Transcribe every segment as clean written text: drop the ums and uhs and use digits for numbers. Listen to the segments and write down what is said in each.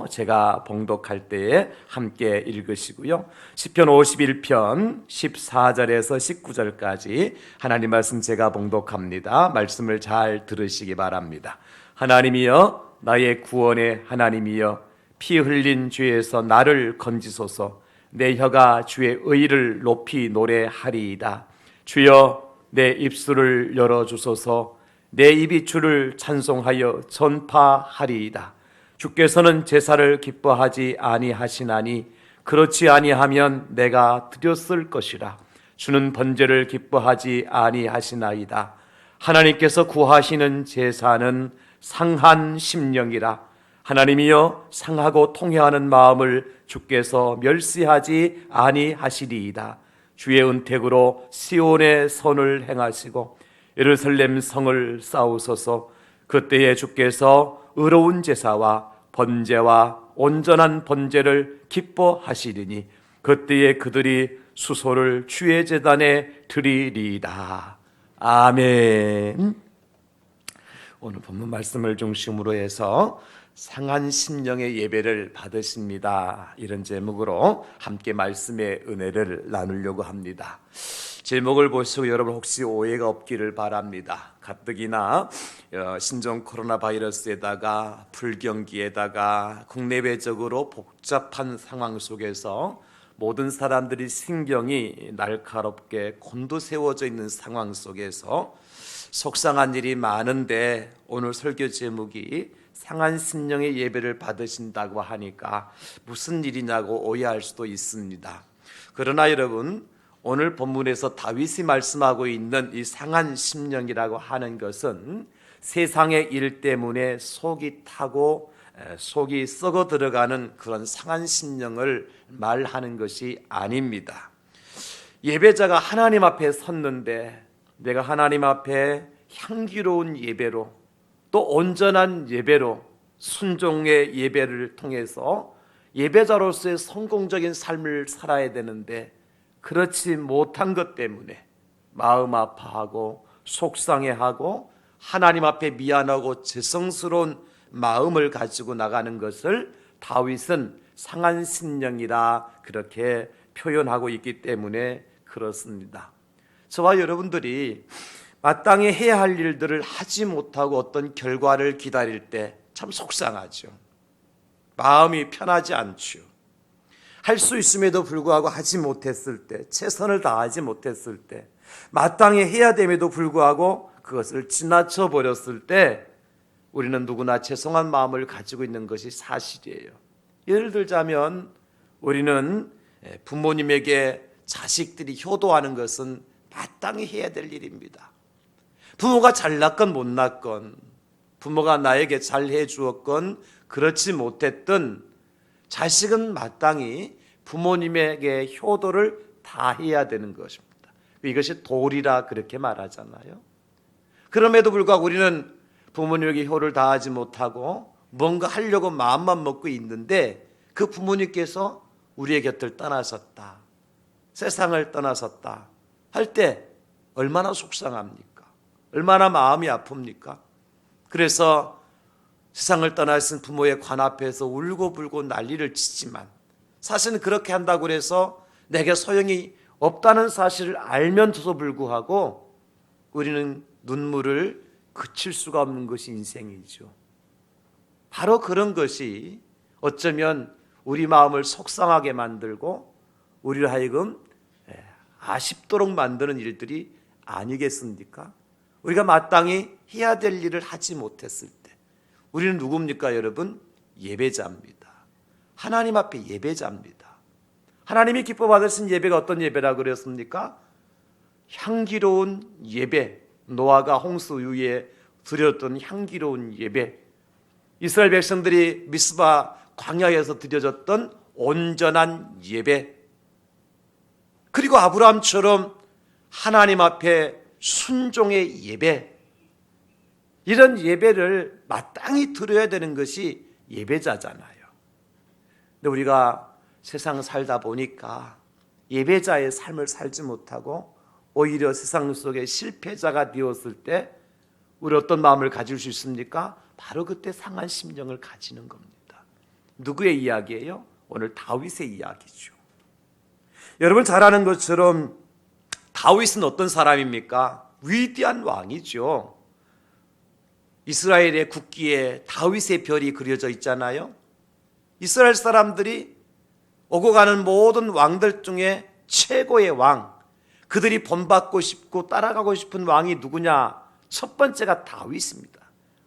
제가 봉독할 때에 함께 읽으시고요. 시편 51편 14절에서 19절까지 하나님 말씀 제가 봉독합니다. 말씀을 잘 들으시기 바랍니다. 하나님이여, 나의 구원의 하나님이여, 피 흘린 죄에서 나를 건지소서. 내 혀가 주의 의를 높이 노래하리이다. 주여, 내 입술을 열어주소서. 내 입이 주를 찬송하여 전파하리이다. 주께서는 제사를 기뻐하지 아니하시나니 그렇지 아니하면 내가 드렸을 것이라. 주는 번제를 기뻐하지 아니하시나이다. 하나님께서 구하시는 제사는 상한 심령이라. 하나님이여, 상하고 통회하는 마음을 주께서 멸시하지 아니하시리이다. 주의 은택으로 시온의 선을 행하시고 예루살렘 성을 쌓으소서. 그때에 주께서 의로운 제사와 번제와 온전한 번제를 기뻐하시리니 그때에 그들이 수소를 주의 제단에 드리리이다. 아멘. 오늘 본문 말씀을 중심으로 해서 상한 심령의 예배를 받으십니다, 이런 제목으로 함께 말씀의 은혜를 나누려고 합니다. 제목을 보시고 여러분 혹시 오해가 없기를 바랍니다. 가뜩이나 신종 코로나 바이러스에다가 불경기에다가 국내외적으로 복잡한 상황 속에서 모든 사람들이 신경이 날카롭게 곤두세워져 있는 상황 속에서 속상한 일이 많은데 오늘 설교 제목이 상한 심령의 예배를 받으신다고 하니까 무슨 일이냐고 오해할 수도 있습니다. 그러나 여러분, 오늘 본문에서 다윗이 말씀하고 있는 이 상한 심령이라고 하는 것은 세상의 일 때문에 속이 타고 속이 썩어 들어가는 그런 상한 심령을 말하는 것이 아닙니다. 예배자가 하나님 앞에 섰는데 내가 하나님 앞에 향기로운 예배로 또 온전한 예배로 순종의 예배를 통해서 예배자로서의 성공적인 삶을 살아야 되는데 그렇지 못한 것 때문에 마음 아파하고 속상해하고 하나님 앞에 미안하고 죄송스러운 마음을 가지고 나가는 것을 다윗은 상한 심령이라 그렇게 표현하고 있기 때문에 그렇습니다. 저와 여러분들이 마땅히 해야 할 일들을 하지 못하고 어떤 결과를 기다릴 때 참 속상하죠. 마음이 편하지 않죠. 할 수 있음에도 불구하고 하지 못했을 때, 최선을 다하지 못했을 때, 마땅히 해야 됨에도 불구하고 그것을 지나쳐 버렸을 때 우리는 누구나 죄송한 마음을 가지고 있는 것이 사실이에요. 예를 들자면 우리는 부모님에게 자식들이 효도하는 것은 마땅히 해야 될 일입니다. 부모가 잘났건 못났건, 부모가 나에게 잘해 주었건 그렇지 못했든 자식은 마땅히 부모님에게 효도를 다 해야 되는 것입니다. 이것이 도리라 그렇게 말하잖아요. 그럼에도 불구하고 우리는 부모님에게 효를 다하지 못하고 뭔가 하려고 마음만 먹고 있는데 그 부모님께서 우리의 곁을 떠나셨다, 세상을 떠나셨다 할 때 얼마나 속상합니까? 얼마나 마음이 아픕니까? 그래서 세상을 떠나신 부모의 관 앞에서 울고불고 난리를 치지만 사실은 그렇게 한다고 해서 내게 소용이 없다는 사실을 알면서도 불구하고 우리는 눈물을 그칠 수가 없는 것이 인생이죠. 바로 그런 것이 어쩌면 우리 마음을 속상하게 만들고 우리를 하여금 아쉽도록 만드는 일들이 아니겠습니까? 우리가 마땅히 해야 될 일을 하지 못했을 때 우리는 누굽니까, 여러분? 예배자입니다. 하나님 앞에 예배자입니다. 하나님이 기뻐 받으신 예배가 어떤 예배라고 그랬습니까? 향기로운 예배, 노아가 홍수 이후에 드렸던 향기로운 예배, 이스라엘 백성들이 미스바 광야에서 드려졌던 온전한 예배, 그리고 아브라함처럼 하나님 앞에 순종의 예배, 이런 예배를 마땅히 드려야 되는 것이 예배자잖아요. 근데 우리가 세상 살다 보니까 예배자의 삶을 살지 못하고 오히려 세상 속에 실패자가 되었을 때 우리 어떤 마음을 가질 수 있습니까? 바로 그때 상한 심령을 가지는 겁니다. 누구의 이야기예요? 오늘 다윗의 이야기죠. 여러분 잘 아는 것처럼 다윗은 어떤 사람입니까? 위대한 왕이죠. 이스라엘의 국기에 다윗의 별이 그려져 있잖아요. 이스라엘 사람들이 오고 가는 모든 왕들 중에 최고의 왕, 그들이 본받고 싶고 따라가고 싶은 왕이 누구냐? 첫 번째가 다윗입니다.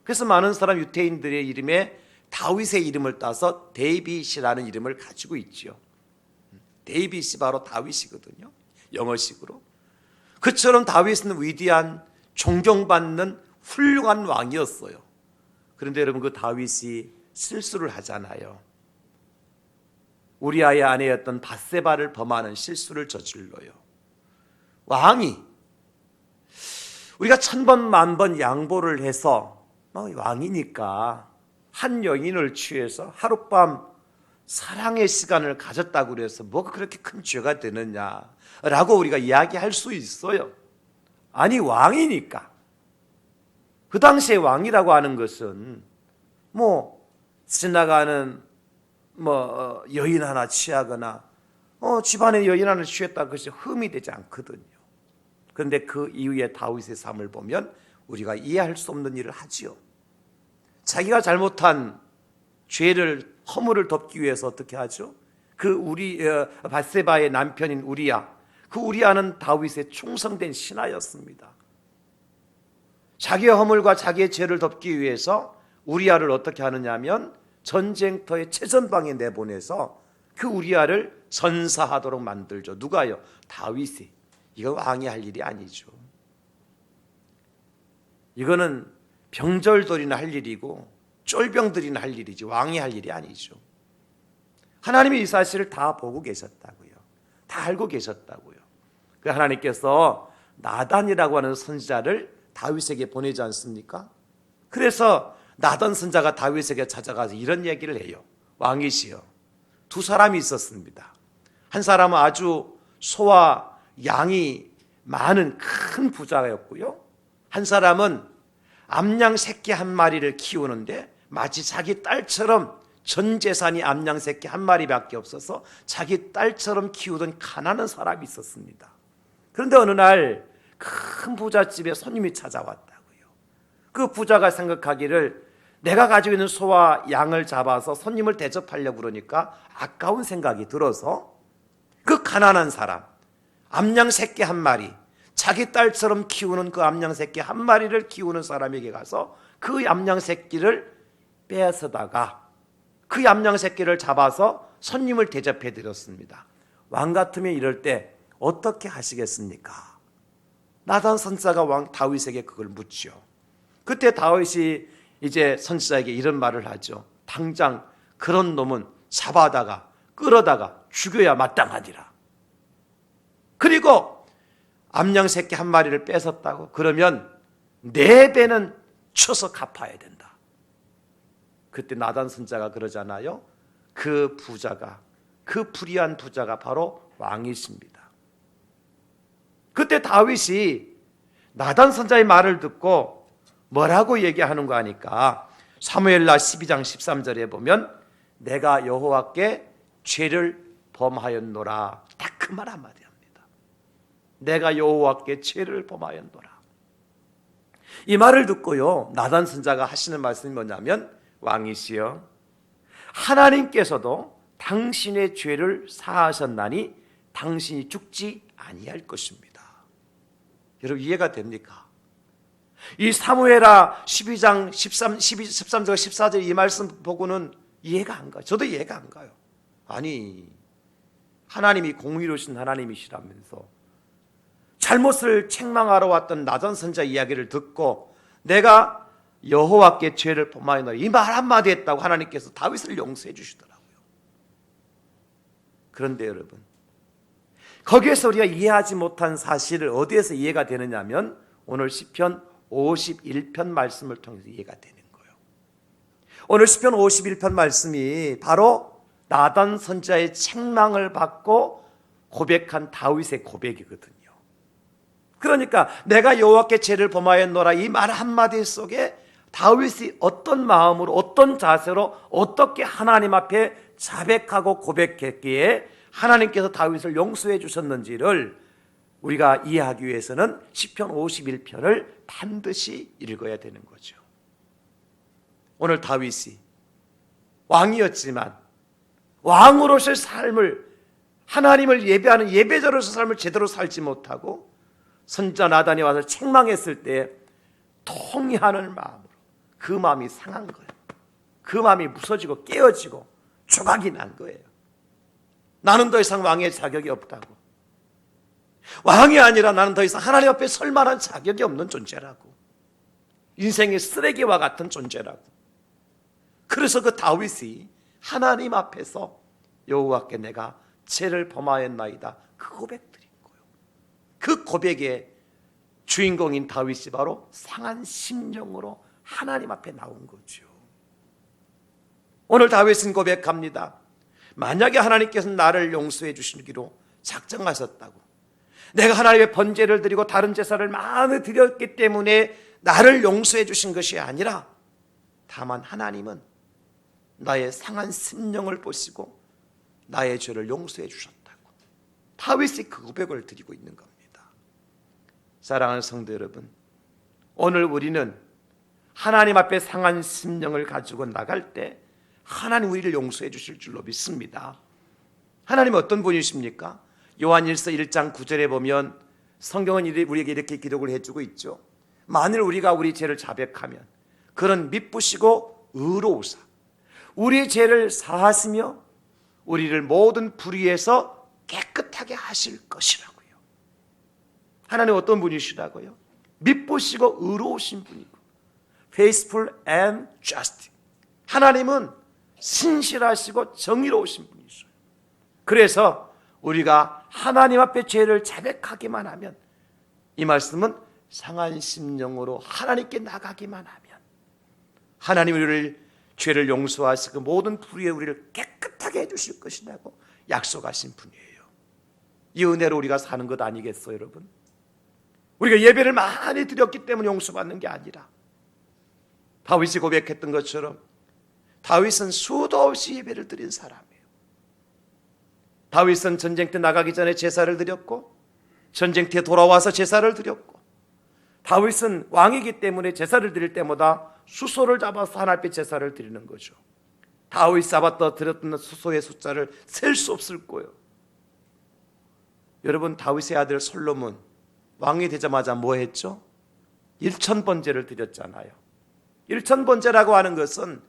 그래서 많은 사람 유대인들의 이름에 다윗의 이름을 따서 데이빗이라는 이름을 가지고 있죠. 데이빗이 바로 다윗이거든요. 영어식으로. 그처럼 다윗은 위대한 존경받는 훌륭한 왕이었어요. 그런데 여러분 그 다윗이 실수를 하잖아요. 우리아의 아내였던 밧세바를 범하는 실수를 저질러요. 왕이 우리가 1000번 만번 양보를 해서 왕이니까 한 여인을 취해서 하룻밤 사랑의 시간을 가졌다고 그래서 뭐가 그렇게 큰 죄가 되느냐라고 우리가 이야기할 수 있어요. 아니 왕이니까. 그 당시에 왕이라고 하는 것은 지나가는 여인 하나 취하거나 집안에 여인 하나 취했다 그것이 흠이 되지 않거든요. 그런데 그 이후에 다윗의 삶을 보면 우리가 이해할 수 없는 일을 하지요. 자기가 잘못한 죄를 허물을 덮기 위해서 어떻게 하죠? 밧세바의 남편인 우리야, 그 우리야는 다윗의 충성된 신하였습니다. 자기의 허물과 자기의 죄를 덮기 위해서 우리야를 어떻게 하느냐면 전쟁터의 최전방에 내보내서 그 우리야를 전사하도록 만들죠. 누가요? 다윗이. 이거 왕이 할 일이 아니죠. 이거는 병절들이나 할 일이고 쫄병들이나 할 일이지 왕이 할 일이 아니죠. 하나님이 이 사실을 다 보고 계셨다고요. 다 알고 계셨다고요. 그 하나님께서 나단이라고 하는 선지자를 다윗에게 보내지 않습니까? 그래서 나단 선지자가 다윗에게 찾아가서 이런 얘기를 해요. 왕이시여, 두 사람이 있었습니다. 한 사람은 아주 소와 양이 많은 큰 부자였고요. 한 사람은 암양 새끼 한 마리를 키우는데 마치 자기 딸처럼 전 재산이 암양 새끼 한 마리밖에 없어서 자기 딸처럼 키우던 가난한 사람이 있었습니다. 그런데 어느 날 큰 부잣집에 손님이 찾아왔다고요. 그 부자가 생각하기를 내가 가지고 있는 소와 양을 잡아서 손님을 대접하려고 그러니까 아까운 생각이 들어서 그 가난한 사람, 암양 새끼 한 마리, 자기 딸처럼 키우는 그 암양 새끼 한 마리를 키우는 사람에게 가서 그 암양 새끼를 빼앗아다가 그 암양 새끼를 잡아서 손님을 대접해 드렸습니다. 왕 같으면 이럴 때 어떻게 하시겠습니까? 나단 선지자가 왕 다윗에게 그걸 묻죠. 그때 다윗이 이제 선지자에게 이런 말을 하죠. 당장 그런 놈은 잡아다가 끌어다가 죽여야 마땅하니라. 그리고 암양 새끼 한 마리를 뺏었다고 그러면 4배는 쳐서 갚아야 된다. 그때 나단 선지자가 그러잖아요. 그 부자가, 그 불의한 부자가 바로 왕이십니다. 그때 다윗이 나단 선지자의 말을 듣고 뭐라고 얘기하는가 하니까 사무엘라 12장 13절에 보면 내가 여호와께 죄를 범하였노라. 딱 그 말 한마디 합니다. 내가 여호와께 죄를 범하였노라. 이 말을 듣고요, 나단 선지자가 하시는 말씀이 뭐냐면 왕이시여, 하나님께서도 당신의 죄를 사하셨나니 당신이 죽지 아니할 것입니다. 여러분 이해가 됩니까? 이 사무엘하 12장 13절 14절 이 말씀 보고는 이해가 안 가요. 저도 이해가 안 가요. 아니 하나님이 공의로우신 하나님이시라면서 잘못을 책망하러 왔던 나단 선지자 이야기를 듣고 내가 여호와께 죄를 범하였노라 이 말 한마디 했다고 하나님께서 다윗을 용서해 주시더라고요. 그런데 여러분 거기에서 우리가 이해하지 못한 사실을 어디에서 이해가 되느냐면 오늘 시편 51편 말씀을 통해서 이해가 되는 거예요. 오늘 시편 51편 말씀이 바로 나단 선지자의 책망을 받고 고백한 다윗의 고백이거든요. 그러니까 내가 여호와께 죄를 범하였노라 이 말 한마디 속에 다윗이 어떤 마음으로 어떤 자세로 어떻게 하나님 앞에 자백하고 고백했기에 하나님께서 다윗을 용서해 주셨는지를 우리가 이해하기 위해서는 시편 51편을 반드시 읽어야 되는 거죠. 오늘 다윗이 왕이었지만 왕으로서의 삶을, 하나님을 예배하는 예배자로서의 삶을 제대로 살지 못하고 선지자 나단이 와서 책망했을 때 통회하는 마음으로 그 마음이 상한 거예요. 그 마음이 부서지고 깨어지고 조각이 난 거예요. 나는 더 이상 왕의 자격이 없다고. 왕이 아니라 나는 더 이상 하나님 앞에 설 만한 자격이 없는 존재라고. 인생의 쓰레기와 같은 존재라고. 그래서 그 다윗이 하나님 앞에서 여호와께 내가 죄를 범하였나이다, 그 고백드린 거예요. 그 고백의 주인공인 다윗이 바로 상한 심령으로 하나님 앞에 나온 거죠. 오늘 다윗은 고백합니다. 만약에 하나님께서 나를 용서해 주시기로 작정하셨다고, 내가 하나님의 번제를 드리고 다른 제사를 많이 드렸기 때문에 나를 용서해 주신 것이 아니라 다만 하나님은 나의 상한 심령을 보시고 나의 죄를 용서해 주셨다고 다윗이 그 고백을 드리고 있는 겁니다. 사랑하는 성도 여러분, 오늘 우리는 하나님 앞에 상한 심령을 가지고 나갈 때 하나님 우리를 용서해 주실 줄로 믿습니다. 하나님 어떤 분이십니까? 요한일서 1장 9절에 보면 성경은 우리에게 이렇게 기록을 해주고 있죠. 만일 우리가 우리 죄를 자백하면 그는 미쁘시고 의로우사 우리 죄를 사하시며 우리를 모든 불의에서 깨끗하게 하실 것이라고요. 하나님 어떤 분이시라고요? 미쁘시고 의로우신 분이고 faithful and just. 하나님은 신실하시고 정의로우신 분이셔요. 그래서 우리가 하나님 앞에 죄를 자백하기만 하면, 이 말씀은 상한 심령으로 하나님께 나가기만 하면 하나님 우리를 죄를 용서하시고 모든 불의에 우리를 깨끗하게 해주실 것이라고 약속하신 분이에요. 이 은혜로 우리가 사는 것 아니겠어요, 여러분? 우리가 예배를 많이 드렸기 때문에 용서받는 게 아니라 다윗이 고백했던 것처럼 다윗은 수도 없이 예배를 드린 사람이에요. 다윗은 전쟁 때 나가기 전에 제사를 드렸고 전쟁터에 돌아와서 제사를 드렸고, 다윗은 왕이기 때문에 제사를 드릴 때마다 수소를 잡아서 하나님 앞에 제사를 드리는 거죠. 다윗이 잡았다 드렸던 수소의 숫자를 셀 수 없을 거예요. 여러분, 다윗의 아들 솔로몬 왕이 되자마자 뭐 했죠? 1000번제를 드렸잖아요. 1000번제라고 하는 것은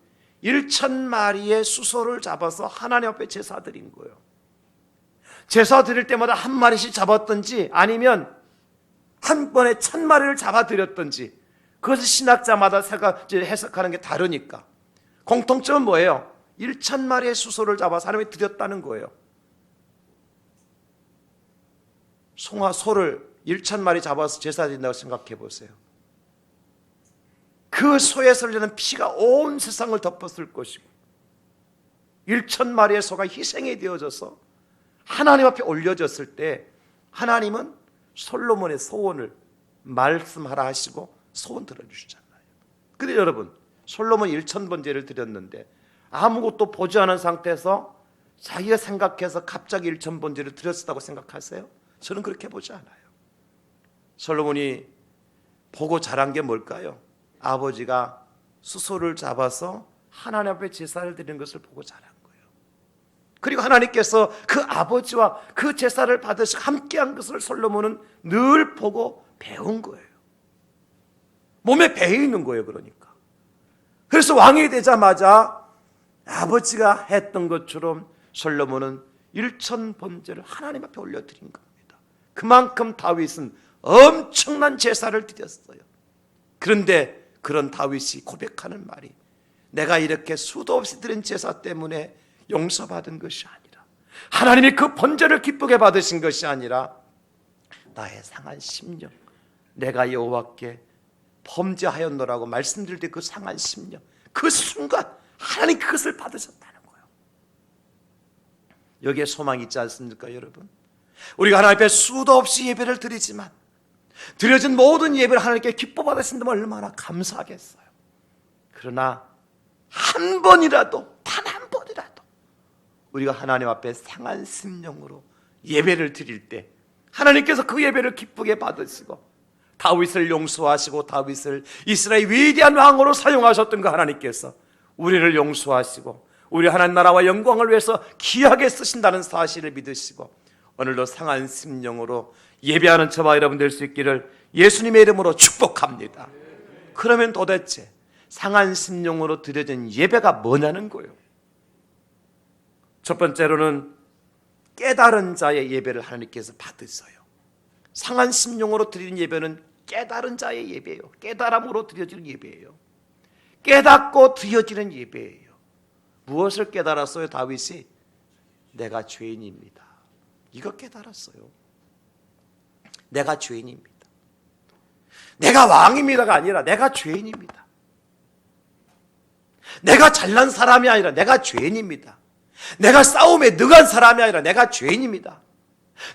1000마리의 수소를 잡아서 하나님 앞에 제사 드린 거예요. 제사 드릴 때마다 한 마리씩 잡았든지 아니면 한 번에 1000마리를 잡아드렸든지, 그것을 신학자마다 해석하는 게 다르니까 공통점은 뭐예요? 1000마리의 수소를 잡아서 하나님께 드렸다는 거예요. 소를 1000마리 잡아서 제사 드린다고 생각해 보세요. 그 소에서 흘리는 피가 온 세상을 덮었을 것이고 1000마리의 소가 희생이 되어져서 하나님 앞에 올려졌을 때 하나님은 솔로몬의 소원을 말씀하라 하시고 소원 들어주시잖아요. 근데 여러분, 솔로몬 1000번제를 드렸는데 아무것도 보지 않은 상태에서 자기가 생각해서 갑자기 1000번제를 드렸다고 생각하세요? 저는 그렇게 보지 않아요. 솔로몬이 보고 잘한 게 뭘까요? 아버지가 수소를 잡아서 하나님 앞에 제사를 드리는 것을 보고 잘한 거예요. 그리고 하나님께서 그 아버지와 그 제사를 받으시고 함께한 것을 솔로몬은 늘 보고 배운 거예요. 몸에 배어 있는 거예요. 그러니까 그래서 왕이 되자마자 아버지가 했던 것처럼 솔로몬은 1000번제를 하나님 앞에 올려드린 겁니다. 그만큼 다윗은 엄청난 제사를 드렸어요. 그런데 그런 다윗이 고백하는 말이, 내가 이렇게 수도 없이 드린 제사 때문에 용서받은 것이 아니라, 하나님이 그 번제를 기쁘게 받으신 것이 아니라 나의 상한 심령, 내가 여호와께 범죄하였노라고 말씀드릴 때 그 상한 심령, 그 순간 하나님 그것을 받으셨다는 거예요. 여기에 소망이 있지 않습니까, 여러분? 우리가 하나님 앞에 수도 없이 예배를 드리지만 드려진 모든 예배를 하나님께 기뻐 받으신다면 얼마나 감사하겠어요. 그러나 한 번이라도, 단 한 번이라도 우리가 하나님 앞에 상한 심령으로 예배를 드릴 때 하나님께서 그 예배를 기쁘게 받으시고 다윗을 용서하시고 다윗을 이스라엘 위대한 왕으로 사용하셨던 그 하나님께서 우리를 용서하시고 우리 하나님 나라와 영광을 위해서 귀하게 쓰신다는 사실을 믿으시고 오늘도 상한 심령으로 예배하는 저와 여러분 될 수 있기를 예수님의 이름으로 축복합니다. 그러면 도대체 상한 심령으로 드려진 예배가 뭐냐는 거예요. 첫 번째로는 깨달은 자의 예배를 하나님께서 받으셔요. 상한 심령으로 드리는 예배는 깨달은 자의 예배예요. 깨달음으로 드려지는 예배예요. 깨닫고 드려지는 예배예요. 무엇을 깨달았어요? 다윗이 내가 죄인입니다. 이거 깨달았어요. 내가 죄인입니다. 내가 왕입니다가 아니라 내가 죄인입니다. 내가 잘난 사람이 아니라 내가 죄인입니다. 내가 싸움에 능한 사람이 아니라 내가 죄인입니다.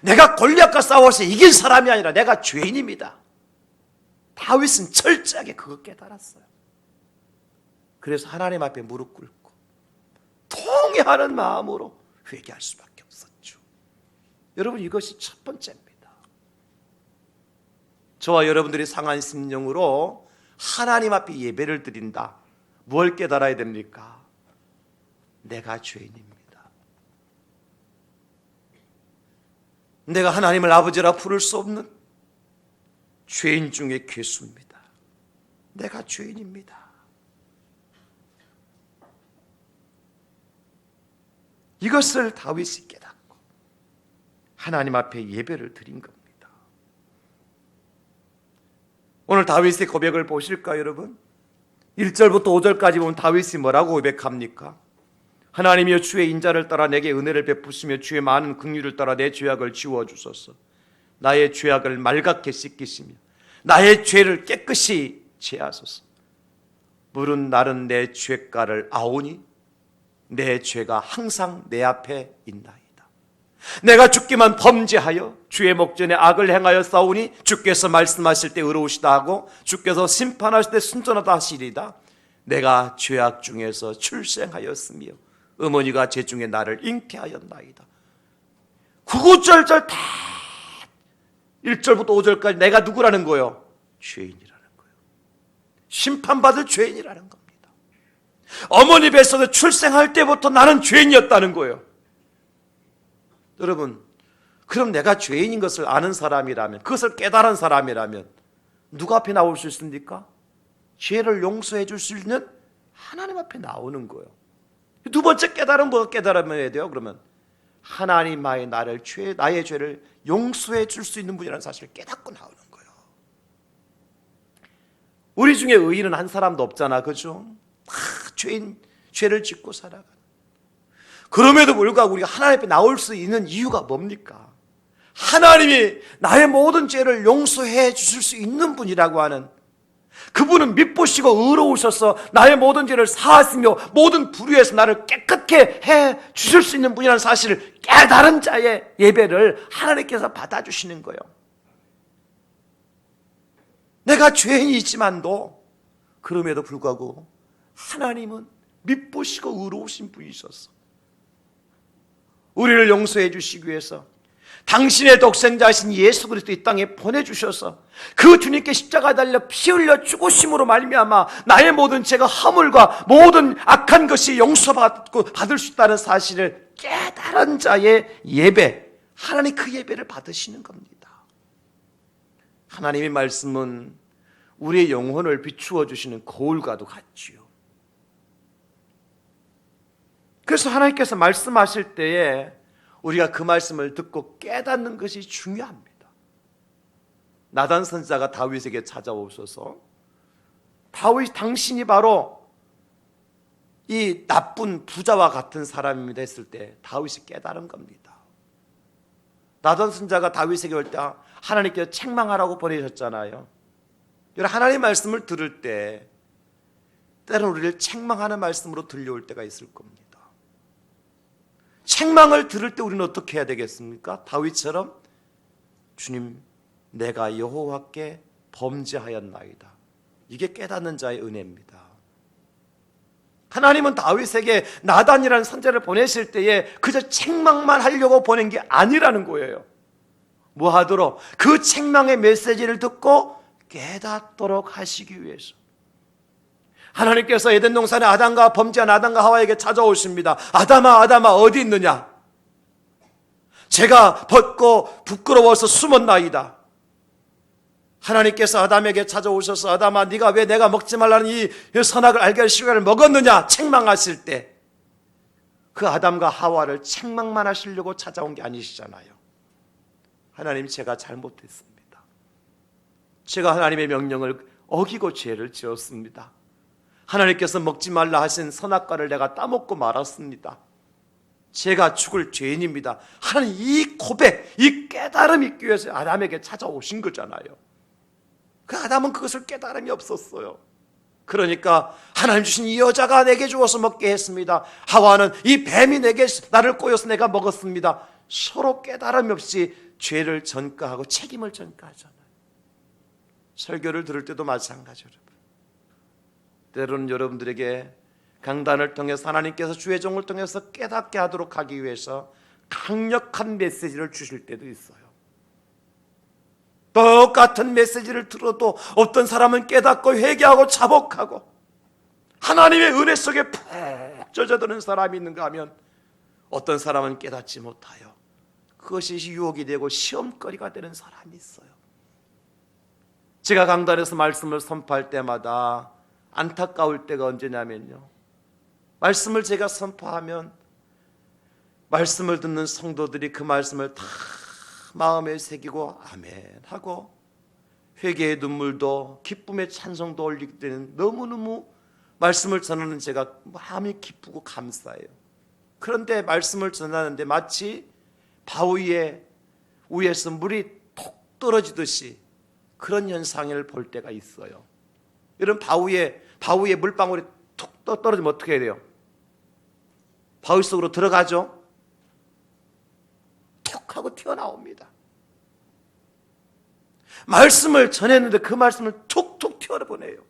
내가 골리앗과 싸워서 이긴 사람이 아니라 내가 죄인입니다. 다윗은 철저하게 그거 깨달았어요. 그래서 하나님 앞에 무릎 꿇고 통회하는 마음으로 회개할 수밖에 없었죠. 여러분, 이것이 첫 번째입니다. 저와 여러분들이 상한 심령으로 하나님 앞에 예배를 드린다. 뭘 깨달아야 됩니까? 내가 죄인입니다. 내가 하나님을 아버지라 부를 수 없는 죄인 중에 괴수입니다. 내가 죄인입니다. 이것을 다윗이 깨닫고 하나님 앞에 예배를 드린 겁니다. 오늘 다윗의 고백을 보실까요, 여러분? 1절부터 5절까지 보면 다윗이 뭐라고 고백합니까? 하나님이여 주의 인자를 따라 내게 은혜를 베푸시며 주의 많은 긍휼을 따라 내 죄악을 지워주소서. 나의 죄악을 맑게 씻기시며 나의 죄를 깨끗이 제하소서. 물은 나른 내 죄가를 아오니 내 죄가 항상 내 앞에 있나이다. 내가 주께만 범죄하여 주의 목전에 악을 행하여 싸우니 주께서 말씀하실 때 의로우시다 하고 주께서 심판하실 때 순전하다 하시리다. 내가 죄악 중에서 출생하였으며 어머니가 제 중에 나를 잉태하였나이다. 9, 9절절 다 1절부터 5절까지 내가 누구라는 거예요? 죄인이라는 거예요. 심판받을 죄인이라는 겁니다. 어머니 뱃속에 출생할 때부터 나는 죄인이었다는 거예요. 여러분, 그럼 내가 죄인인 것을 아는 사람이라면, 그것을 깨달은 사람이라면 누가 앞에 나올 수 있습니까? 죄를 용서해 줄 수 있는 하나님 앞에 나오는 거예요. 두 번째 깨달은 뭐가 깨달아야 돼요? 그러면 하나님의 나의 죄를 용서해 줄 수 있는 분이라는 사실을 깨닫고 나오는 거예요. 우리 중에 의인은 한 사람도 없잖아, 그죠? 다 죄를 짓고 살아가. 그럼에도 불구하고 우리가 하나님 앞에 나올 수 있는 이유가 뭡니까? 하나님이 나의 모든 죄를 용서해 주실 수 있는 분이라고 하는, 그분은 미쁘시고 의로우셔서 나의 모든 죄를 사하시며 모든 불의에서 나를 깨끗게 해 주실 수 있는 분이라는 사실을 깨달은 자의 예배를 하나님께서 받아주시는 거예요. 내가 죄인이지만도 그럼에도 불구하고 하나님은 미쁘시고 의로우신 분이셔서 우리를 용서해 주시기 위해서 당신의 독생자이신 예수 그리스도 이 땅에 보내주셔서 그 주님께 십자가에 달려 피 흘려 죽으심으로 말미암아 나의 모든 죄가 허물과 모든 악한 것이 용서받고 받을 수 있다는 사실을 깨달은 자의 예배, 하나님 그 예배를 받으시는 겁니다. 하나님의 말씀은 우리의 영혼을 비추어 주시는 거울과도 같지요. 그래서 하나님께서 말씀하실 때에 우리가 그 말씀을 듣고 깨닫는 것이 중요합니다. 나단 선지자가 다윗에게 찾아오셔서 다윗 당신이 바로 이 나쁜 부자와 같은 사람입니다 했을 때 다윗이 깨달은 겁니다. 나단 선지자가 다윗에게 올 때 하나님께서 책망하라고 보내셨잖아요. 하나님의 말씀을 들을 때 때로는 우리를 책망하는 말씀으로 들려올 때가 있을 겁니다. 책망을 들을 때 우리는 어떻게 해야 되겠습니까? 다윗처럼 주님, 내가 여호와께 범죄하였나이다. 이게 깨닫는 자의 은혜입니다. 하나님은 다윗에게 나단이라는 선지자를 보내실 때에 그저 책망만 하려고 보낸 게 아니라는 거예요. 뭐 하도록? 그 책망의 메시지를 듣고 깨닫도록 하시기 위해서. 하나님께서 에덴 동산에 아담과 범죄한 아담과 하와에게 찾아오십니다. 아담아, 아담아, 어디 있느냐? 제가 벗고 부끄러워서 숨었나이다. 하나님께서 아담에게 찾아오셔서 아담아, 네가 왜 내가 먹지 말라는 이 선악을 알게 할 시간을 먹었느냐? 책망하실 때 그 아담과 하와를 책망만 하시려고 찾아온 게 아니시잖아요. 하나님, 제가 잘못했습니다. 제가 하나님의 명령을 어기고 죄를 지었습니다. 하나님께서 먹지 말라 하신 선악과를 내가 따먹고 말았습니다. 제가 죽을 죄인입니다. 하나님, 이 고백, 이 깨달음이 있기 위해서 아담에게 찾아오신 거잖아요. 그 아담은 그것을 깨달음이 없었어요. 그러니까 하나님 주신 이 여자가 내게 주어서 먹게 했습니다. 하와는 이 뱀이 내게 나를 꼬여서 내가 먹었습니다. 서로 깨달음이 없이 죄를 전가하고 책임을 전가하잖아요. 설교를 들을 때도 마찬가지로 때로는 여러분들에게 강단을 통해서 하나님께서 주의 종을 통해서 깨닫게 하도록 하기 위해서 강력한 메시지를 주실 때도 있어요. 똑같은 메시지를 들어도 어떤 사람은 깨닫고 회개하고 자복하고 하나님의 은혜 속에 푹 젖어드는 사람이 있는가 하면 어떤 사람은 깨닫지 못하여 그것이 유혹이 되고 시험거리가 되는 사람이 있어요. 제가 강단에서 말씀을 선포할 때마다 안타까울 때가 언제냐면요, 말씀을 제가 선포하면 말씀을 듣는 성도들이 그 말씀을 다 마음에 새기고 아멘 하고 회개의 눈물도 기쁨의 찬송도 올리게 되는, 너무너무 말씀을 전하는 제가 마음이 기쁘고 감사해요. 그런데 말씀을 전하는데 마치 바위에서 물이 톡 떨어지듯이 그런 현상을 볼 때가 있어요. 이런 바위에 물방울이 툭 떨어지면 어떻게 해야 돼요? 바위 속으로 들어가죠. 툭 하고 튀어나옵니다. 말씀을 전했는데 그 말씀을 툭툭 튀어보내요.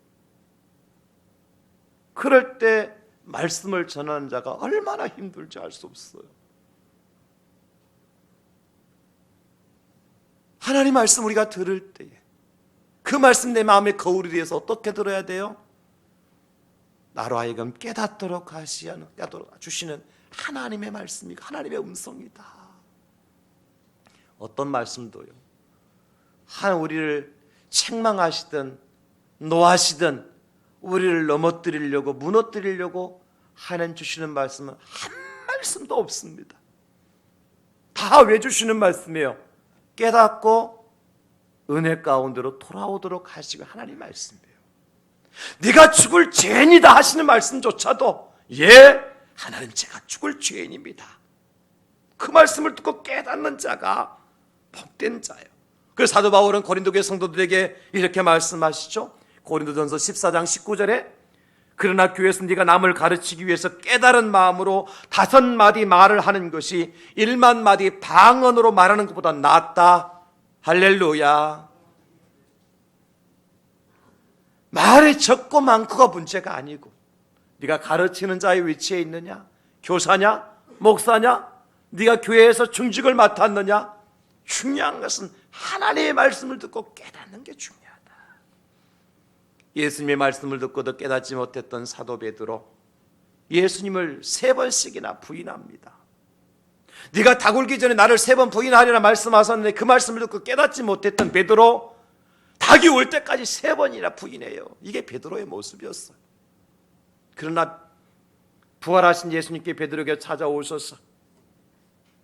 그럴 때 말씀을 전하는 자가 얼마나 힘들지 알 수 없어요. 하나님 말씀 우리가 들을 때에 그 말씀 내 마음에 거울이 되어서 어떻게 들어야 돼요? 나로 하여금 깨닫도록 주시는 하나님의 말씀이고 하나님의 음성이다. 어떤 말씀도요, 우리를 책망하시든 노하시든 우리를 넘어뜨리려고 무너뜨리려고 하나님 주시는 말씀은 한 말씀도 없습니다. 다 왜 주시는 말씀이에요? 깨닫고 은혜 가운데로 돌아오도록 하시고 하나님 말씀이에요. 네가 죽을 죄인이다 하시는 말씀조차도 하나님, 제가 죽을 죄인입니다. 그 말씀을 듣고 깨닫는 자가 복된 자예요. 그래서 사도 바울은 고린도 교회 성도들에게 이렇게 말씀하시죠. 고린도전서 14장 19절에 그러나 교회에서 네가 남을 가르치기 위해서 깨달은 마음으로 5마디 말을 하는 것이 1만마디 방언으로 말하는 것보다 낫다. 할렐루야. 말이 적고 많고가 문제가 아니고 네가 가르치는 자의 위치에 있느냐, 교사냐, 목사냐, 네가 교회에서 중직을 맡았느냐, 중요한 것은 하나님의 말씀을 듣고 깨닫는 게 중요하다. 예수님의 말씀을 듣고도 깨닫지 못했던 사도 베드로, 예수님을 3번씩이나 부인합니다. 네가 닭 울기 전에 나를 3번 부인하리라 말씀하셨는데 그 말씀을 듣고 깨닫지 못했던 베드로, 닭이 올 때까지 3번이나 부인해요. 이게 베드로의 모습이었어요. 그러나 부활하신 예수님께 베드로에게 찾아오셔서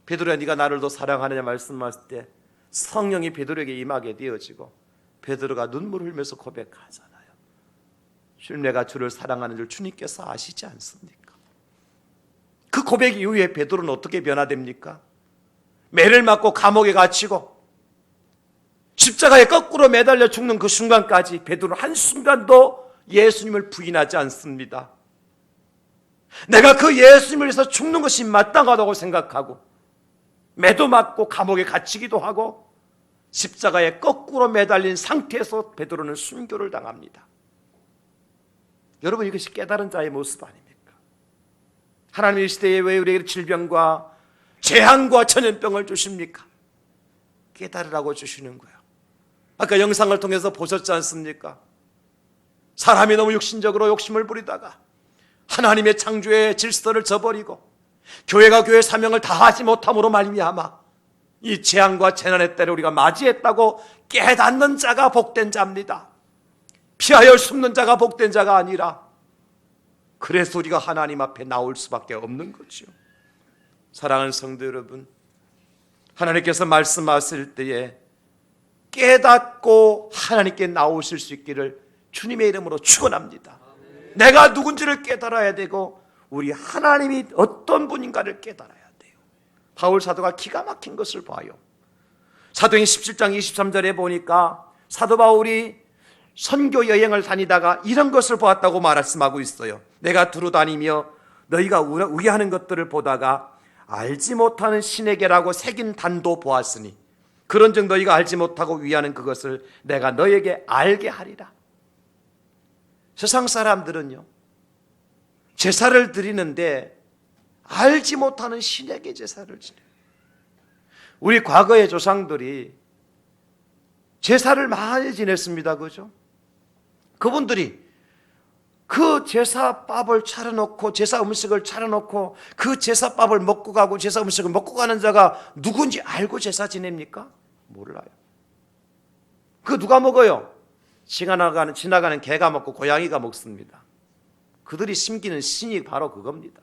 베드로야, 네가 나를 더 사랑하느냐 말씀하실 때 성령이 베드로에게 임하게 되어지고 베드로가 눈물을 흘리면서 고백하잖아요. 주님, 내가 주를 사랑하는 줄 주님께서 아시지 않습니까? 그 고백 이후에 베드로는 어떻게 변화됩니까? 매를 맞고 감옥에 갇히고 십자가에 거꾸로 매달려 죽는 그 순간까지 베드로는 한순간도 예수님을 부인하지 않습니다. 내가 그 예수님을 위해서 죽는 것이 마땅하다고 생각하고 매도 맞고 감옥에 갇히기도 하고 십자가에 거꾸로 매달린 상태에서 베드로는 순교를 당합니다. 여러분, 이것이 깨달은 자의 모습 아닙니까? 하나님 이 시대에 왜 우리에게 질병과 재앙과 전염병을 주십니까? 깨달으라고 주시는 거예요. 아까 영상을 통해서 보셨지 않습니까? 사람이 너무 육신적으로 욕심을 부리다가 하나님의 창조의 질서를 저버리고 교회가 교회 사명을 다하지 못함으로 말미암아 이 재앙과 재난의 때를 우리가 맞이했다고 깨닫는 자가 복된 자입니다. 피하여 숨는 자가 복된 자가 아니라, 그래서 우리가 하나님 앞에 나올 수밖에 없는 거죠. 사랑하는 성도 여러분, 하나님께서 말씀하실 때에 깨닫고 하나님께 나오실 수 있기를 주님의 이름으로 축원합니다. 내가 누군지를 깨달아야 되고 우리 하나님이 어떤 분인가를 깨달아야 돼요. 바울 사도가 기가 막힌 것을 봐요. 사도행 17장 23절에 보니까 사도 바울이 선교 여행을 다니다가 이런 것을 보았다고 말씀하고 있어요. 내가 두루 다니며 너희가 우기하는 것들을 보다가 알지 못하는 신에게라고 새긴 단도 보았으니 그런즉 너희가 알지 못하고 위하는 그것을 내가 너희에게 알게 하리라. 세상 사람들은요, 제사를 드리는데 알지 못하는 신에게 제사를 지내요. 우리 과거의 조상들이 제사를 많이 지냈습니다. 그죠? 그분들이 그 제사밥을 차려놓고 제사 음식을 차려놓고 그 제사밥을 먹고 가고 제사 음식을 먹고 가는 자가 누군지 알고 제사 지냅니까? 몰라요. 그 누가 먹어요? 지나가는 개가 먹고 고양이가 먹습니다. 그들이 심기는 신이 바로 그겁니다.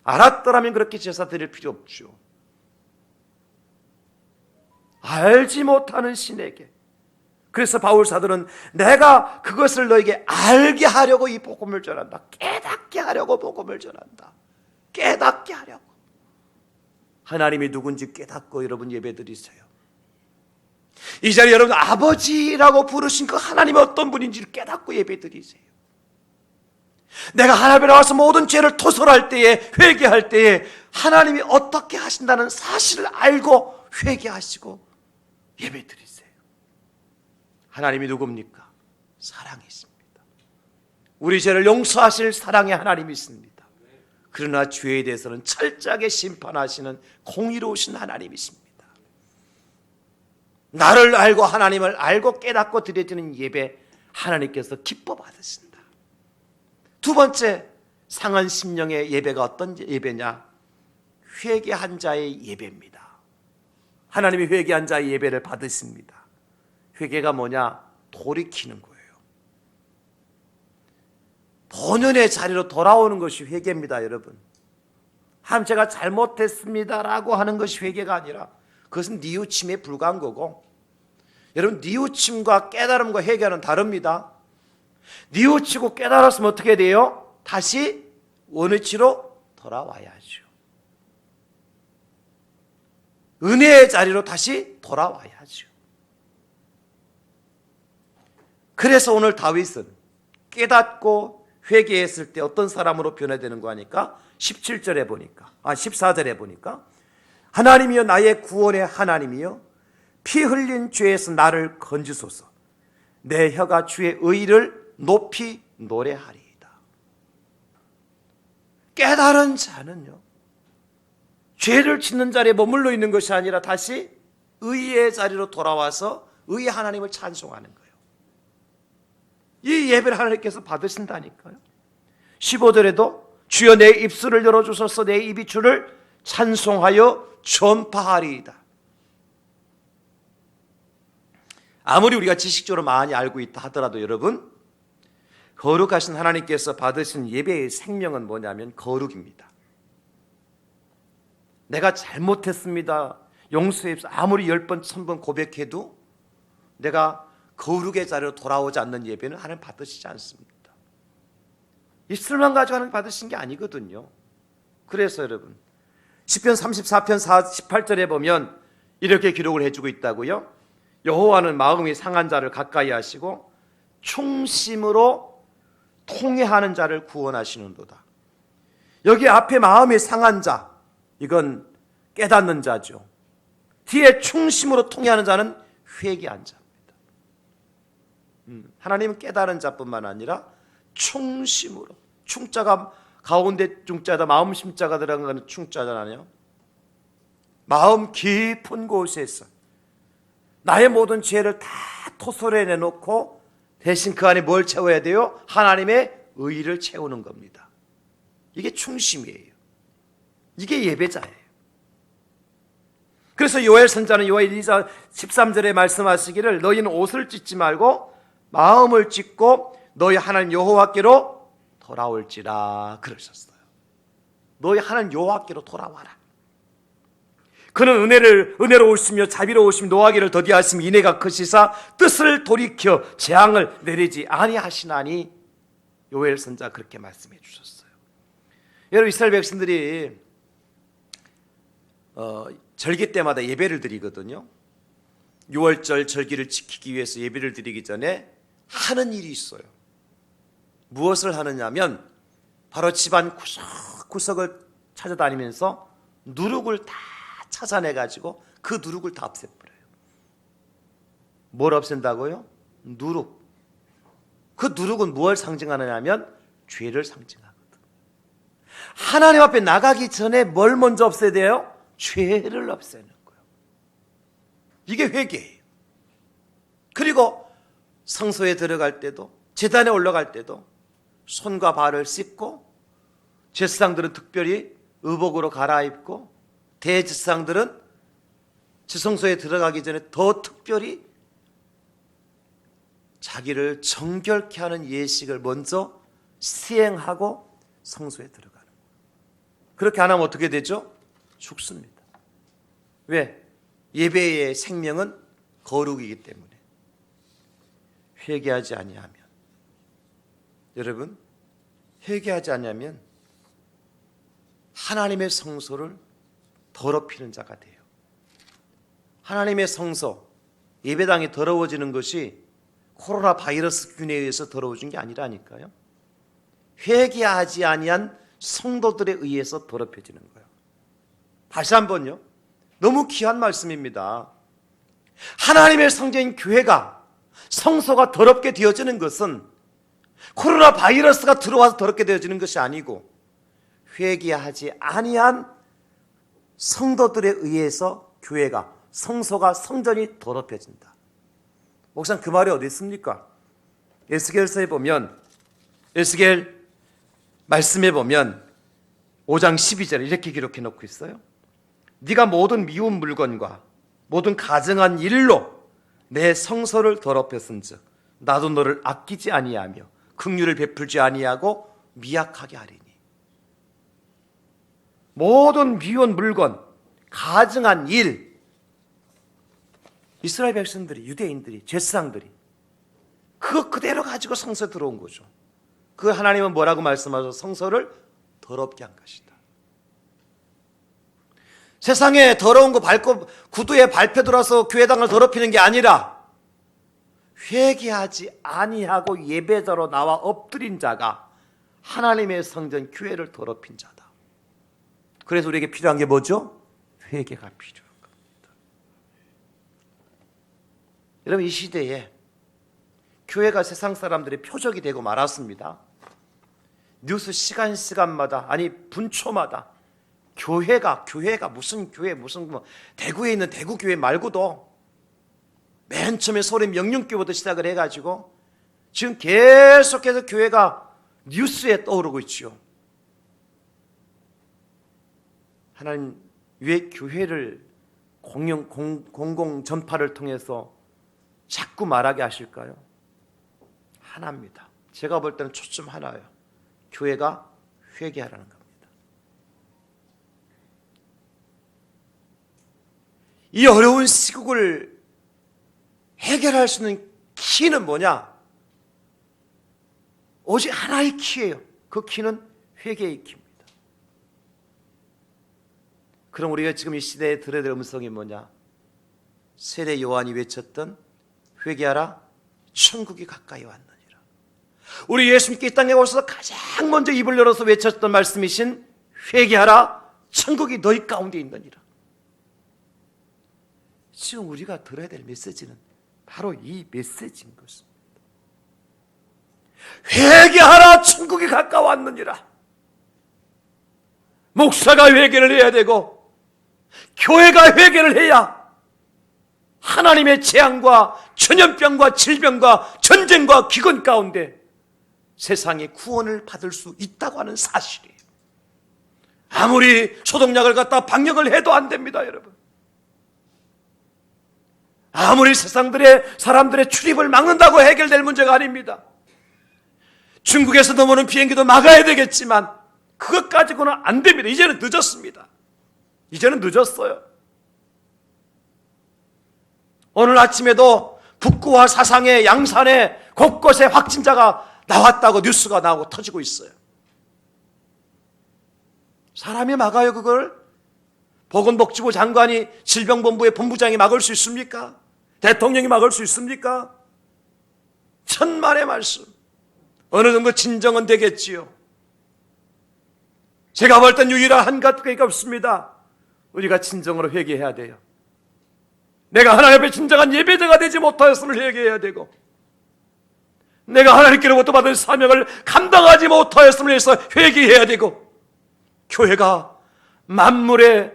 알았더라면 그렇게 제사 드릴 필요 없죠. 알지 못하는 신에게. 그래서 바울 사도는 내가 그것을 너에게 알게 하려고 이 복음을 전한다. 깨닫게 하려고 복음을 전한다. 깨닫게 하려고. 하나님이 누군지 깨닫고 여러분 예배드리세요. 이 자리에 여러분 아버지라고 부르신 그 하나님이 어떤 분인지를 깨닫고 예배드리세요. 내가 하나님에 나와서 모든 죄를 토설할 때에, 회개할 때에 하나님이 어떻게 하신다는 사실을 알고 회개하시고 예배드리세요. 하나님이 누굽니까? 사랑이십니다. 우리 죄를 용서하실 사랑의 하나님이 있습니다. 그러나 죄에 대해서는 철저하게 심판하시는 공의로우신 하나님이십니다. 나를 알고 하나님을 알고 깨닫고 드려지는 예배, 하나님께서 기뻐 받으신다. 두 번째, 상한 심령의 예배가 어떤 예배냐? 회개한 자의 예배입니다. 하나님이 회개한 자의 예배를 받으십니다. 회개가 뭐냐? 돌이키는 거예요. 본연의 자리로 돌아오는 것이 회개입니다. 여러분, 하나님 제가 잘못했습니다라고 하는 것이 회개가 아니라 그것은 뉘우침에 불과한 거고, 여러분 뉘우침과 깨달음과 회개는 다릅니다. 뉘우치고 깨달았으면 어떻게 돼요? 다시 원위치로 돌아와야죠. 은혜의 자리로 다시 돌아와야죠. 그래서 오늘 다윗은 깨닫고 회개했을 때 어떤 사람으로 변화되는 거 하니까 14절에 보니까 하나님이여 나의 구원의 하나님이여 피 흘린 죄에서 나를 건지소서. 내 혀가 주의 의를 높이 노래하리이다. 깨달은 자는요, 죄를 짓는 자리에 머물러 있는 것이 아니라 다시 의의 자리로 돌아와서 의의 하나님을 찬송하는 거예요. 이 예배를 하나님께서 받으신다니까요. 15절에도 주여 내 입술을 열어주소서. 내 입이 주를 찬송하여 전파하리이다. 아무리 우리가 지식적으로 많이 알고 있다 하더라도 여러분, 거룩하신 하나님께서 받으신 예배의 생명은 뭐냐면 거룩입니다. 내가 잘못했습니다, 용서해 주세요, 아무리 10번 1000번 고백해도 내가 거룩의 자리로 돌아오지 않는 예배는 하나님 받으시지 않습니다. 입술만 가지고 하나님 받으신 게 아니거든요. 그래서 여러분 시편 34편 18절에 보면 이렇게 기록을 해주고 있다고요. 여호와는 마음이 상한 자를 가까이 하시고 충심으로 통회하는 자를 구원하시는도다. 여기 앞에 마음이 상한 자, 이건 깨닫는 자죠. 뒤에 충심으로 통회하는 자는 회개한 자입니다. 하나님은 깨달은 자뿐만 아니라 충심으로, 충자가 가운데 중자다 마음 심자가 들어간 거는 충자잖아요. 마음 깊은 곳에서 나의 모든 죄를 다 토설해 내놓고 대신 그 안에 뭘 채워야 돼요? 하나님의 의를 채우는 겁니다. 이게 충심이에요. 이게 예배자예요. 그래서 요엘 선자는 요엘 2장 13절에 말씀하시기를 너희는 옷을 찢지 말고 마음을 찢고 너희 하나님 여호와께로 돌아올지라 그러셨어요. 너희 하나님 여호와께로 돌아와라. 그는 은혜로우시며 자비로우시며 노하기를 더디하시며 인애가 크시사 뜻을 돌이켜 재앙을 내리지 아니하시나니 요엘 선자 그렇게 말씀해 주셨어요. 여러분 이스라엘 백성들이 절기 때마다 예배를 드리거든요. 6월절 절기를 지키기 위해서 예배를 드리기 전에 하는 일이 있어요. 무엇을 하느냐면 바로 집안 구석구석을 찾아다니면서 누룩을 다 찾아내가지고 그 누룩을 다 없애버려요. 뭘 없앤다고요? 누룩. 그 누룩은 무엇을 상징하느냐면 죄를 상징하거든. 하나님 앞에 나가기 전에 뭘 먼저 없애야 돼요? 죄를 없애는 거예요. 이게 회개예요. 그리고 성소에 들어갈 때도 제단에 올라갈 때도 손과 발을 씻고 제사장들은 특별히 의복으로 갈아입고 대제사장들은 지성소에 들어가기 전에 더 특별히 자기를 정결케 하는 예식을 먼저 시행하고 성소에 들어가는 거예요. 그렇게 안 하면 어떻게 되죠? 죽습니다. 왜? 예배의 생명은 거룩이기 때문에. 회개하지 아니하면, 여러분, 회개하지 아니하면 하나님의 성소를 더럽히는 자가 돼요. 하나님의 성소, 예배당이 더러워지는 것이 코로나 바이러스 균에 의해서 더러워진 게 아니라니까요. 회개하지 아니한 성도들에 의해서 더럽혀지는 거예요. 다시 한번요. 너무 귀한 말씀입니다. 하나님의 성전인 교회가 성소가 더럽게 되어지는 것은 코로나 바이러스가 들어와서 더럽게 되어지는 것이 아니고 회개하지 아니한 성도들에 의해서 교회가 성소가 성전이 더럽혀진다. 목사님 그 말이 어디 있습니까? 에스겔서에 보면 에스겔 말씀에 보면 5장 12절에 이렇게 기록해 놓고 있어요. 네가 모든 미운 물건과 모든 가증한 일로 내 성소를 더럽혔은즉 나도 너를 아끼지 아니하며 긍휼을 베풀지 아니하고 미약하게 하리니. 모든 미운 물건, 가증한 일, 이스라엘 백성들이, 유대인들이, 제사장들이 그거 그대로 가지고 성소에 들어온 거죠. 그 하나님은 뭐라고 말씀하셔서 성소를 더럽게 한 것이다. 세상에 더러운 거 밟고 구두에 밟혀 들어서 교회당을 더럽히는 게 아니라 회개하지 아니하고 예배자로 나와 엎드린 자가 하나님의 성전 교회를 더럽힌 자다. 그래서 우리에게 필요한 게 뭐죠? 회개가 필요한 겁니다. 여러분 이 시대에 교회가 세상 사람들의 표적이 되고 말았습니다. 뉴스 시간마다 아니 분초마다 교회가 무슨 교회 무슨 뭐 대구에 있는 대구교회 말고도 맨 처음에 소림 명륜교부터 시작을 해가지고 지금 계속해서 교회가 뉴스에 떠오르고 있죠. 하나님 왜 교회를 공공 전파를 통해서 자꾸 말하게 하실까요? 하나입니다. 제가 볼 때는 초점 하나예요. 교회가 회개하라는 겁니다. 이 어려운 시국을 해결할 수 있는 키는 뭐냐? 오직 하나의 키예요. 그 키는 회개의 키입니다. 그럼 우리가 지금 이 시대에 들어야 될 음성이 뭐냐? 세례 요한이 외쳤던 회개하라 천국이 가까이 왔느니라. 우리 예수님께 이 땅에 오셔서 가장 먼저 입을 열어서 외쳤던 말씀이신 회개하라 천국이 너희 가운데 있느니라. 지금 우리가 들어야 될 메시지는 바로 이 메시지인 것입니다. 회개하라 천국이 가까웠느니라. 목사가 회개를 해야 되고 교회가 회개를 해야 하나님의 재앙과 전염병과 질병과 전쟁과 기근 가운데 세상이 구원을 받을 수 있다고 하는 사실이에요. 아무리 소독약을 갖다 방역을 해도 안 됩니다, 여러분. 아무리 사람들의 출입을 막는다고 해결될 문제가 아닙니다. 중국에서 넘어오는 비행기도 막아야 되겠지만 그것 가지고는 안 됩니다. 이제는 늦었습니다. 이제는 늦었어요. 오늘 아침에도 북구와 사상에 양산에 곳곳에 확진자가 나왔다고 뉴스가 나오고 터지고 있어요. 사람이 막아요, 그걸? 보건복지부 장관이 질병본부의 본부장이 막을 수 있습니까? 대통령이 막을 수 있습니까? 천만의 말씀. 어느 정도 진정은 되겠지요. 제가 볼 땐 유일한 한 가지가 없습니다. 우리가 진정으로 회개해야 돼요. 내가 하나님 앞에 진정한 예배자가 되지 못하였음을 회개해야 되고, 내가 하나님께로부터 받은 사명을 감당하지 못하였음을 해서 회개해야 되고, 교회가 만물의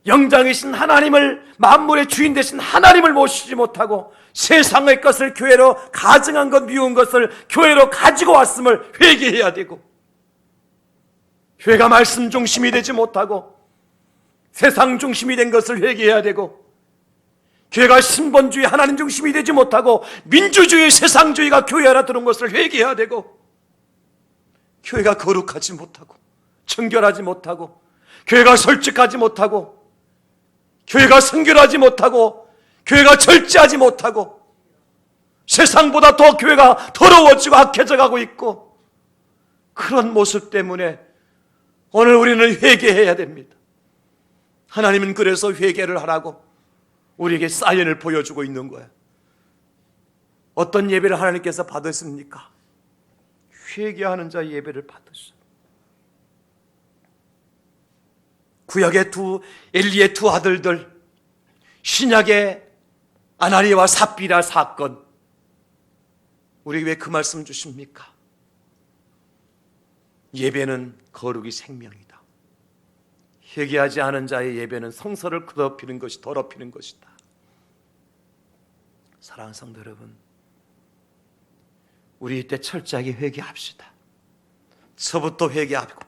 영장이신 하나님을, 만물의 주인 되신 하나님을 모시지 못하고 세상의 것을 교회로 가증한 것, 미운 것을 교회로 가지고 왔음을 회개해야 되고, 교회가 말씀 중심이 되지 못하고 세상 중심이 된 것을 회개해야 되고, 교회가 신본주의 하나님 중심이 되지 못하고 민주주의 세상주의가 교회 안에 들어온 것을 회개해야 되고, 교회가 거룩하지 못하고 청결하지 못하고 교회가 솔직하지 못하고 교회가 성결하지 못하고 교회가 절제하지 못하고 세상보다 더 교회가 더러워지고 악해져 가고 있고, 그런 모습 때문에 오늘 우리는 회개해야 됩니다. 하나님은 그래서 회개를 하라고 우리에게 사인을 보여주고 있는 거예요. 어떤 예배를 하나님께서 받으십니까? 회개하는 자의 예배를 받으셔요. 구약의 엘리의 두 아들들, 신약의 아나니와 삽비라 사건, 우리에게 왜 그 말씀 주십니까? 예배는 거룩이 생명이다. 회개하지 않은 자의 예배는 성서를 더럽히는 것이 더럽히는 것이다. 사랑하는 성도 여러분, 우리 이때 철저하게 회개합시다. 저부터 회개하고,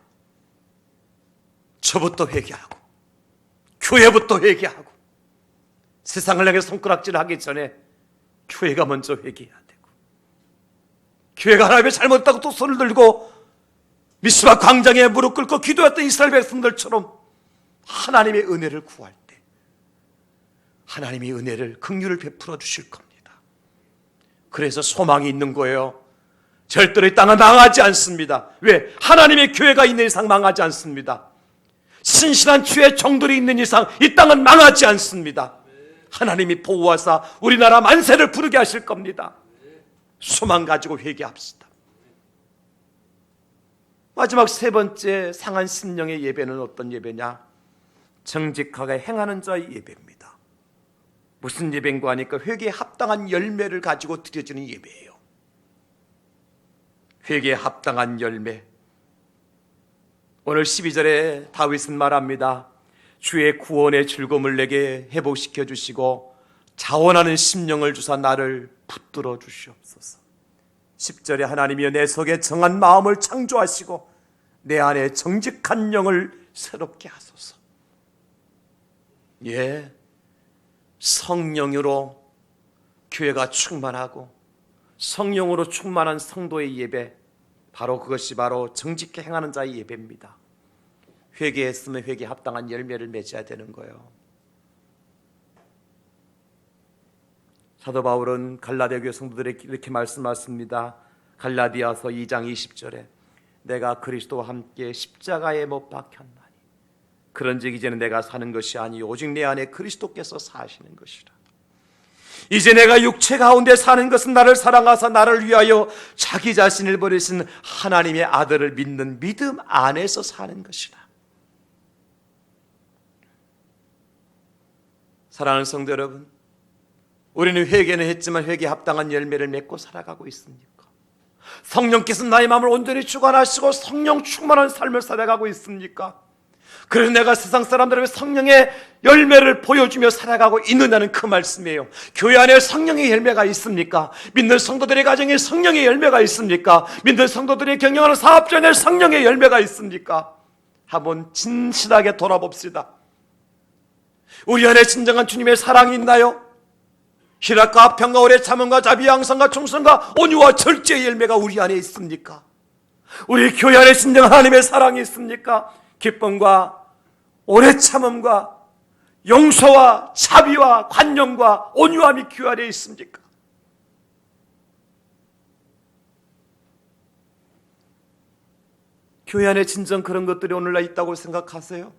저부터 회개하고, 교회부터 회개하고, 세상을 향해 손가락질하기 전에 교회가 먼저 회개해야 되고, 교회가 하나님의 잘못했다고 또 손을 들고 미스바 광장에 무릎 꿇고 기도했던 이스라엘 백성들처럼 하나님의 은혜를 구할 때 하나님이 은혜를, 긍휼을 베풀어 주실 겁니다. 그래서 소망이 있는 거예요. 절대로 이 땅은 망하지 않습니다. 왜? 하나님의 교회가 있는 이상 망하지 않습니다. 신실한 주의 종들이 있는 이상 이 땅은 망하지 않습니다. 하나님이 보호하사 우리나라 만세를 부르게 하실 겁니다. 소망 가지고 회개합시다. 마지막 세 번째 상한 심령의 예배는 어떤 예배냐? 정직하게 행하는 자의 예배입니다. 무슨 예배인가 하니까 회개에 합당한 열매를 가지고 드려지는 예배예요. 회개에 합당한 열매. 오늘 12절에 다윗은 말합니다. 주의 구원의 즐거움을 내게 회복시켜 주시고 자원하는 심령을 주사 나를 붙들어 주시옵소서. 10절에 하나님이여 내 속에 정한 마음을 창조하시고 내 안에 정직한 영을 새롭게 하소서. 예, 성령으로 교회가 충만하고 성령으로 충만한 성도의 예배, 바로 그것이 바로 정직히 행하는 자의 예배입니다. 회개했으면 회개에 합당한 열매를 맺어야 되는 거예요. 사도 바울은 갈라디아 교회 성도들에게 이렇게 말씀하십니다. 갈라디아서 2장 20절에 내가 그리스도와 함께 십자가에 못 박혔나니 그런즉 이제는 내가 사는 것이 아니 오직 내 안에 그리스도께서 사시는 것이라. 이제 내가 육체 가운데 사는 것은 나를 사랑하사 나를 위하여 자기 자신을 버리신 하나님의 아들을 믿는 믿음 안에서 사는 것이라. 사랑하는 성도 여러분, 우리는 회개는 했지만 회개에 합당한 열매를 맺고 살아가고 있습니까? 성령께서 나의 마음을 온전히 주관하시고 성령 충만한 삶을 살아가고 있습니까? 그래서 내가 세상 사람들에게 성령의 열매를 보여주며 살아가고 있느냐는 그 말씀이에요. 교회 안에 성령의 열매가 있습니까? 믿는 성도들의 가정에 성령의 열매가 있습니까? 믿는 성도들이 경영하는 사업장에 성령의 열매가 있습니까? 한번 진실하게 돌아봅시다. 우리 안에 진정한 주님의 사랑이 있나요? 희락과 평과 오래 참음과 자비 양선과 충성과 온유와 절제의 열매가 우리 안에 있습니까? 우리 교회 안에 진정한 하나님의 사랑이 있습니까? 기쁨과 오래 참음과 용서와 자비와 관용과 온유함이 교회 안에 있습니까? 교회 안에 진정 그런 것들이 오늘날 있다고 생각하세요?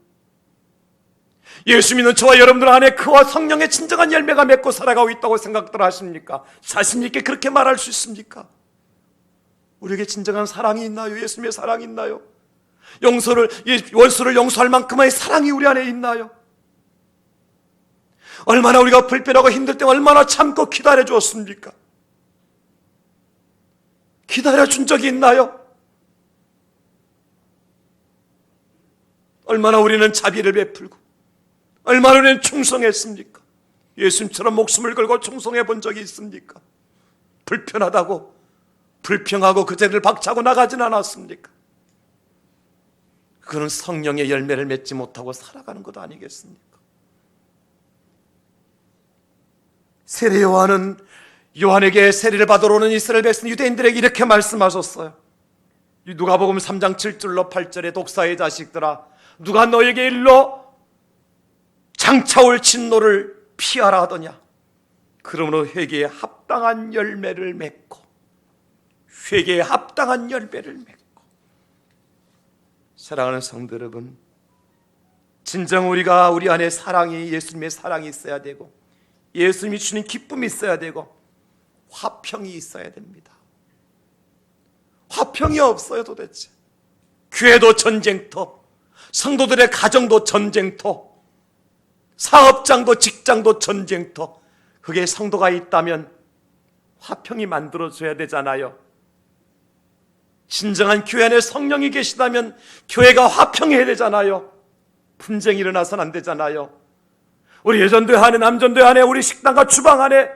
예수 믿는 저와 여러분들 안에 그와 성령의 진정한 열매가 맺고 살아가고 있다고 생각들 하십니까? 자신 있게 그렇게 말할 수 있습니까? 우리에게 진정한 사랑이 있나요? 예수님의 사랑이 있나요? 원수를 용서할 만큼의 사랑이 우리 안에 있나요? 얼마나 우리가 불편하고 힘들 때 얼마나 참고 기다려 주었습니까? 기다려 준 적이 있나요? 얼마나 우리는 자비를 베풀고 얼마나 우리는 충성했습니까? 예수님처럼 목숨을 걸고 충성해 본 적이 있습니까? 불편하다고 불평하고 그 자리를 박차고 나가진 않았습니까? 그는 성령의 열매를 맺지 못하고 살아가는 것 아니겠습니까? 세례 요한은 요한에게 세례를 받으러 오는 이스라엘 백성 유대인들에게 이렇게 말씀하셨어요. 누가복음 3장 7절로 8절에 독사의 자식들아, 누가 너에게 일러 장차올 진노를 피하라 하더냐? 그러므로 회개에 합당한 열매를 맺고, 회개에 합당한 열매를 맺고. 사랑하는 성도 여러분, 진정 우리가 우리 안에 사랑이, 예수님의 사랑이 있어야 되고, 예수님이 주는 기쁨이 있어야 되고, 화평이 있어야 됩니다. 화평이 없어요. 도대체 교회도 전쟁터, 성도들의 가정도 전쟁터, 사업장도 직장도 전쟁터. 그게 성도가 있다면 화평이 만들어져야 되잖아요. 진정한 교회 안에 성령이 계시다면 교회가 화평해야 되잖아요. 분쟁이 일어나서는 안 되잖아요. 우리 예전대 안에, 남전대 안에, 우리 식당과 주방 안에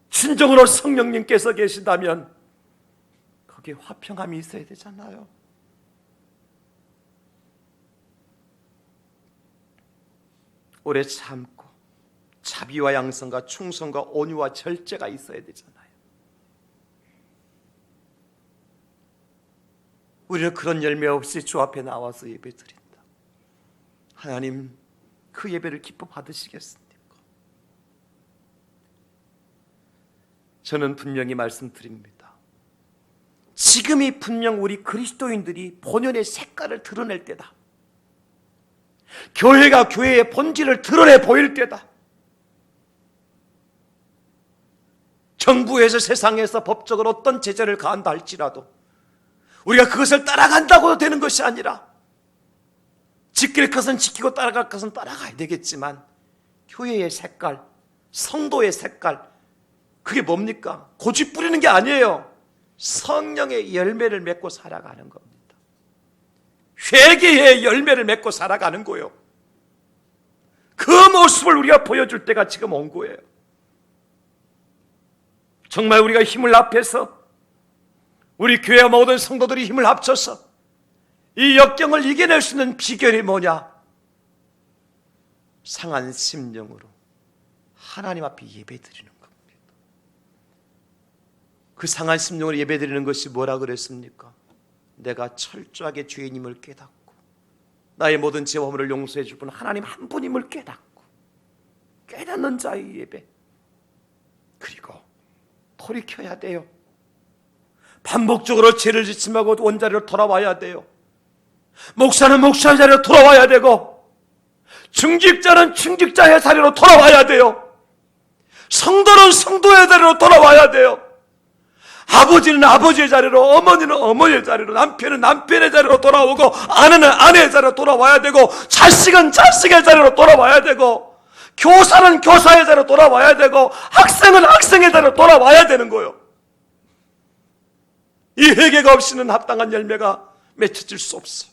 진정으로 성령님께서 계시다면 거기에 화평함이 있어야 되잖아요. 오래 참고 자비와 양선과 충성과 온유와 절제가 있어야 되잖아요. 우리는 그런 열매 없이 주 앞에 나와서 예배 드린다. 하나님, 그 예배를 기뻐 받으시겠습니까? 저는 분명히 말씀드립니다. 지금이 분명 우리 그리스도인들이 본연의 색깔을 드러낼 때다. 교회가 교회의 본질을 드러내 보일 때다. 정부에서, 세상에서 법적으로 어떤 제재를 가한다 할지라도 우리가 그것을 따라간다고 되는 것이 아니라, 지킬 것은 지키고 따라갈 것은 따라가야 되겠지만, 교회의 색깔, 성도의 색깔, 그게 뭡니까? 고집 부리는 게 아니에요. 성령의 열매를 맺고 살아가는 겁니다. 회개의 열매를 맺고 살아가는 거예요. 그 모습을 우리가 보여줄 때가 지금 온 거예요. 정말 우리가 힘을 합해서, 우리 교회 모든 성도들이 힘을 합쳐서 이 역경을 이겨낼 수 있는 비결이 뭐냐? 상한 심령으로 하나님 앞에 예배드리는 겁니다. 그 상한 심령으로 예배드리는 것이 뭐라 그랬습니까? 내가 철저하게 죄인임을 깨닫고 나의 모든 죄와 허물을 용서해 줄 분 하나님 한 분임을 깨닫고, 깨닫는 자의 예배. 그리고 돌이켜야 돼요. 반복적으로 죄를 지침하고 원자리로 돌아와야 돼요. 목사는 목사의 자리로 돌아와야 되고, 중직자는 중직자의 자리로 돌아와야 돼요. 성도는 성도의 자리로 돌아와야 돼요. 아버지는 아버지의 자리로, 어머니는 어머니의 자리로, 남편은 남편의 자리로 돌아오고, 아내는 아내의 자리로 돌아와야 되고, 자식은 자식의 자리로 돌아와야 되고, 교사는 교사의 자리로 돌아와야 되고, 학생은 학생의 자리로 돌아와야 되는 거예요. 이 회개가 없이는 합당한 열매가 맺혀질 수 없어요.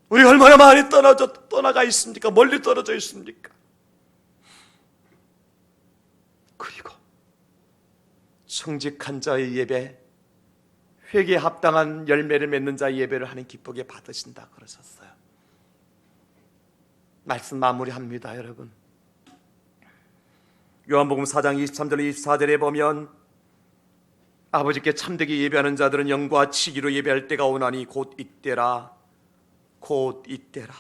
우리 얼마나 많이 떠나가 있습니까? 멀리 떨어져 있습니까? 그리고 정직한 자의 예배, 회개에 합당한 열매를 맺는 자의 예배를 하는 기쁘게 받으신다 그러셨어요. 말씀 마무리합니다, 여러분. 요한복음 4장 23절 24절에 보면 아버지께 참되게 예배하는 자들은 영과 치기로 예배할 때가 오나니 곧 이때라, 곧 이때라.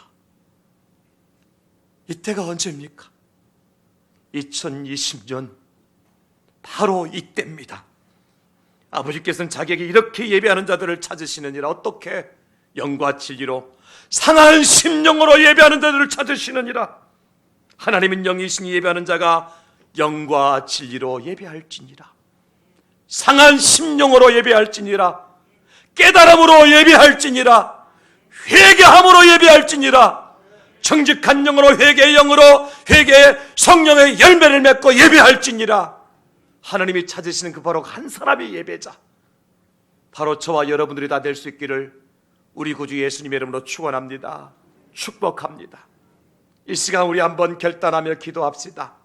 이때가 언제입니까? 2020년 바로 이때입니다. 아버지께서는 자기에게 이렇게 예배하는 자들을 찾으시느니라. 어떻게? 영과 진리로 상한 심령으로 예배하는 자들을 찾으시느니라. 하나님은 영이시니 예배하는 자가 영과 진리로 예배할지니라. 상한 심령으로 예배할지니라. 깨달음으로 예배할지니라. 회개함으로 예배할지니라. 정직한 영으로 회개의 영으로 회개의 성령의 열매를 맺고 예배할지니라. 하나님이 찾으시는 그 바로 한 사람의 예배자, 바로 저와 여러분들이 다 될 수 있기를 우리 구주 예수님의 이름으로 축원합니다. 축복합니다. 이 시간 우리 한번 결단하며 기도합시다.